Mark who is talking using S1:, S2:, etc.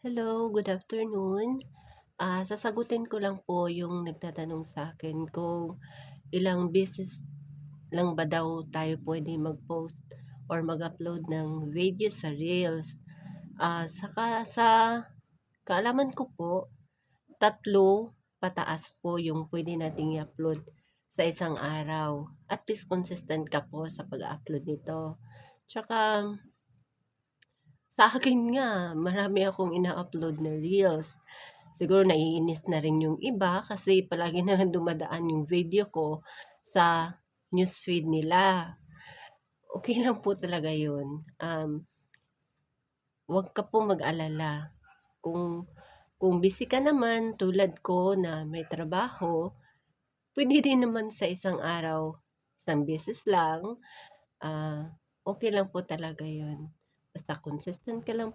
S1: Hello, good afternoon. Sasagutin ko lang po yung nagtatanong sa akin kung ilang beses lang ba daw tayo pwede mag-post or mag-upload ng video sa Reels. Saka sa kaalaman ko po, 3 pataas po yung pwede nating i-upload sa isang araw. At least consistent ka po sa pag-upload nito. Tsaka sa akin nga, marami akong ina-upload na reels. Siguro naiinis na rin yung iba kasi palagi na lang dumadaan yung video ko sa newsfeed nila. Okay lang po talaga yun. 'Wag ka po mag-alala kung busy ka naman tulad ko na may trabaho, puwede din naman sa isang araw, isang beses lang, okey lang po talaga yun. Basta consistent ka lang